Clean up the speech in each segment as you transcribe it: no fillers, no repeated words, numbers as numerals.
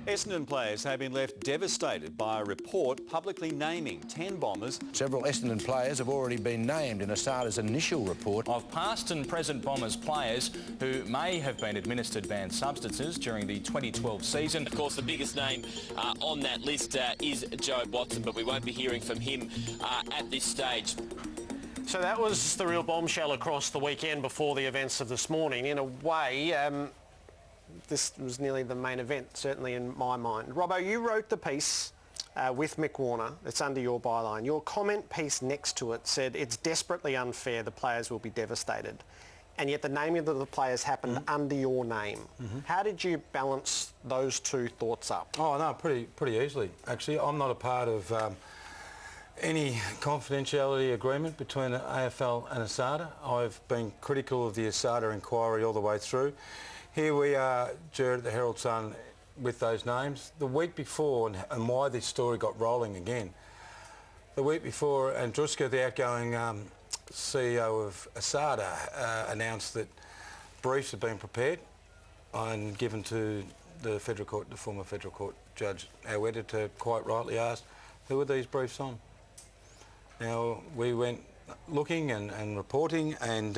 Essendon players have been left devastated by a report publicly naming 10 Bombers. Several Essendon players have already been named in Asada's initial report of past and present Bombers players who may have been administered banned substances during the 2012 season. Of course, the biggest name on that list is Jobe Watson, but we won't be hearing from him at this stage. So that was the real bombshell across the weekend before the events of this morning. In a way, this was nearly the main event, certainly in my mind. Robbo, you wrote the piece with Mick Warner. It's under your byline. Your comment piece next to it said, it's desperately unfair, the players will be devastated. And yet the naming of the players happened under your name. How did you balance those two thoughts up? Oh, no, pretty easily, actually. I'm not a part of any confidentiality agreement between the AFL and Asada. I've been critical of the Asada inquiry all the way through. Here we are, Jared, at the Herald Sun, with those names. The week before, and why this story got rolling again, the week before, Andruska, the outgoing CEO of Asada, announced that briefs had been prepared and given to the Federal Court, the former Federal Court judge. Our editor quite rightly asked, who are these briefs on? Now, we went looking and reporting, and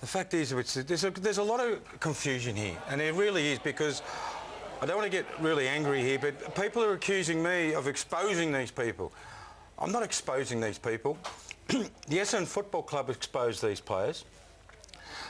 the fact is, there's a lot of confusion here, and there really is, because I don't want to get really angry here, but people are accusing me of exposing these people. I'm not exposing these people. The Essendon Football Club exposed these players.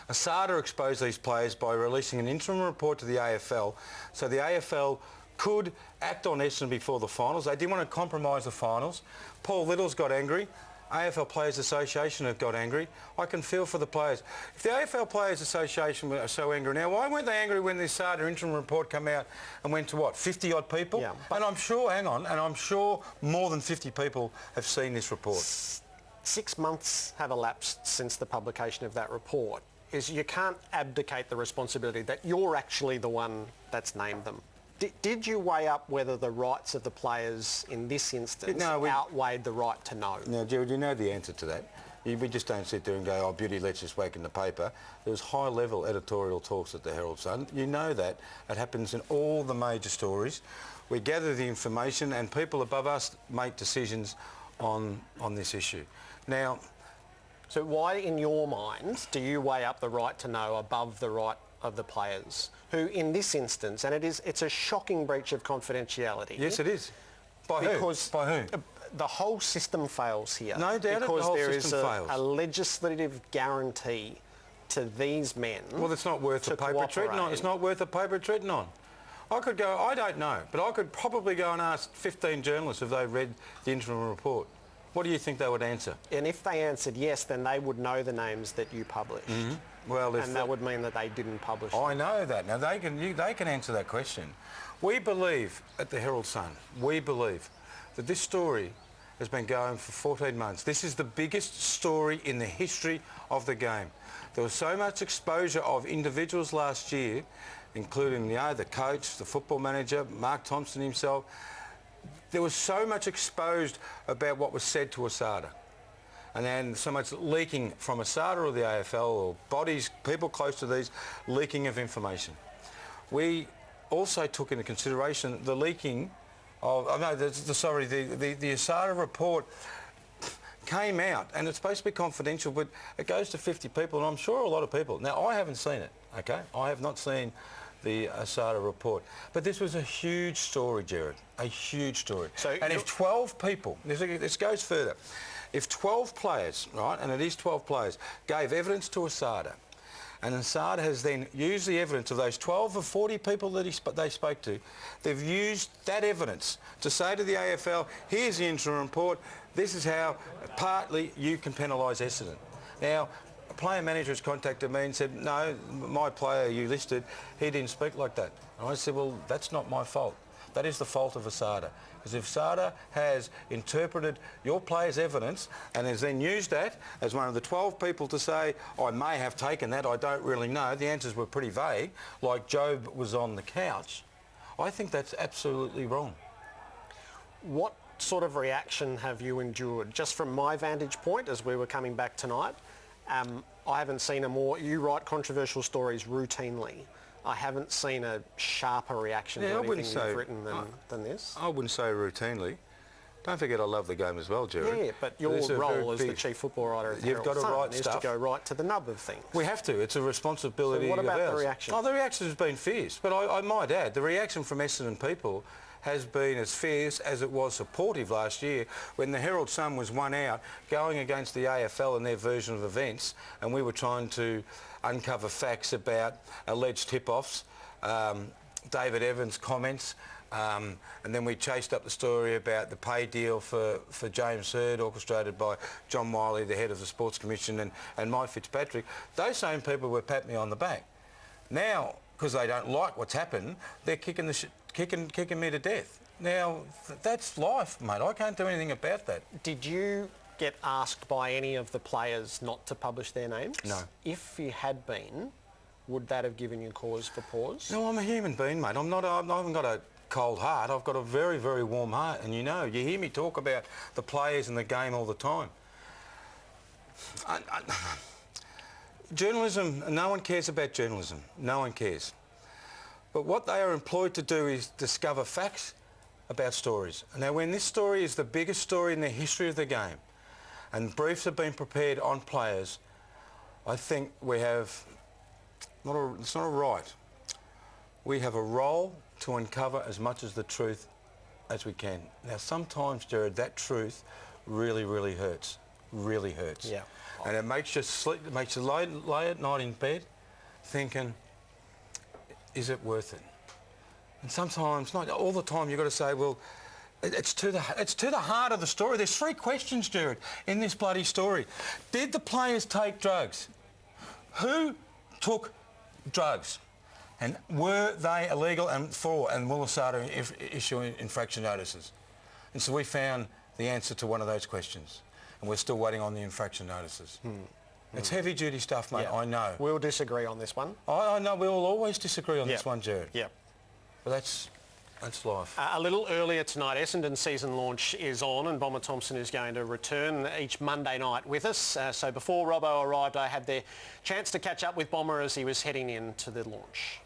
Asada exposed these players by releasing an interim report to the AFL, so the AFL could act on Essendon before the finals. They didn't want to compromise the finals. Paul Little's got angry. AFL Players Association have got angry. I can feel for the players. If the AFL Players Association were so angry now, why weren't they angry when the Saga interim report came out and went to what, 50-odd people? Yeah, and I'm sure, hang on, and I'm sure more than 50 people have seen this report. 6 months have elapsed since the publication of that report. You can't abdicate the responsibility that you're actually the one that's named them. Did you weigh up whether the rights of the players in this instance outweighed the right to know? Now, Gerald, you know the answer to that. We just don't sit there and go, oh, beauty, let's just whack in the paper. There was high-level editorial talks at the Herald Sun. You know that. It happens in all the major stories. We gather the information and people above us make decisions on this issue. Now, so why, in your mind, do you weigh up the right to know above the right of the players, who in this instance, and it's a shocking breach of confidentiality. Yes, it is. By who? By who? The whole system fails here. No doubt the whole system fails. Because there is a legislative guarantee to these men. Well, it's not worth the paper it's written on. It's not worth the paper it's written on. I could go, I don't know, but I could probably go and ask 15 journalists if they read the interim report. What do you think they would answer? And if they answered yes, then they would know the names that you published. Well, and that would mean that they didn't publish them. I know that. Now, they can answer that question. We believe, at the Herald Sun, we believe that this story has been going for 14 months. This is the biggest story in the history of the game. There was so much exposure of individuals last year, including the coach, the football manager, Mark Thompson himself. There was so much exposed about what was said to Asada. And then so much leaking from Asada or the AFL or bodies, people close to these, leaking of information. We also took into consideration the leaking of, the Asada report came out, and it's supposed to be confidential, but it goes to 50 people, and I'm sure a lot of people. Now, I haven't seen it, okay? I have not seen the Asada report. But this was a huge story, Jared, a huge story. So and if 12 people, this goes further, if 12 players, right, and it is 12 players, gave evidence to Asada, and Asada has then used the evidence of those 12 or 40 people that they spoke to, they've used that evidence to say to the AFL, here's the interim report, this is how partly you can penalise Essendon. Now, a player manager has contacted me and said, no, my player you listed, he didn't speak like that. And I said, well, that's not my fault. That is the fault of Asada. Because if Asada has interpreted your player's evidence and has then used that as one of the 12 people to say, I may have taken that, I don't really know, the answers were pretty vague, like Jobe was on the couch, I think that's absolutely wrong. What sort of reaction have you endured? Just from my vantage point, as we were coming back tonight, I haven't seen a more... You write controversial stories routinely. I haven't seen a sharper reaction to anything you've written than this. I wouldn't say routinely. Don't forget I love the game as well, Gerard. Yeah, but your role as the chief football writer at the Herald Sun is to go right to the nub of things. We have to. It's a responsibility of ours. So what about the reaction? Oh, the reaction has been fierce. But I might add, the reaction from Essendon people has been as fierce as it was supportive last year when the Herald Sun was one out going against the AFL and their version of events, and we were trying to uncover facts about alleged tip-offs, David Evans' comments, and then we chased up the story about the pay deal for James Hird, orchestrated by John Wiley, the head of the Sports Commission, and Mike Fitzpatrick. Those same people were patting me on the back. Now, because they don't like what's happened, they're kicking me to death. Now, that's life, mate. I can't do anything about that. Did you get asked by any of the players not to publish their names? No. If you had been, would that have given you cause for pause? No, I'm a human being, mate. I haven't got a cold heart. I've got a very, very warm heart. And you hear me talk about the players and the game all the time. Journalism, no one cares about journalism. No one cares. But what they are employed to do is discover facts about stories. Now, when this story is the biggest story in the history of the game, and briefs have been prepared on players, I think we have, it's not a right. We have a role to uncover as much of the truth as we can. Now, sometimes, Jared, that truth really, really hurts. Really hurts. Yeah. And it makes you sleep, it makes you lay at night in bed thinking, is it worth it? And sometimes, not all the time, you've got to say, well, it's to the heart of the story. There's 3 questions, Jared, in this bloody story. Did the players take drugs? Who took drugs? And were they illegal? And will ASADA issue infraction notices? And so we found the answer to one of those questions. And we're still waiting on the infraction notices. It's heavy-duty stuff, mate, I know. We'll disagree on this one. I know, we will always disagree on this one, Jared. Yeah. But that's life. A little earlier tonight, Essendon season launch is on, and Bomber Thompson is going to return each Monday night with us. So before Robbo arrived, I had the chance to catch up with Bomber as he was heading in to the launch.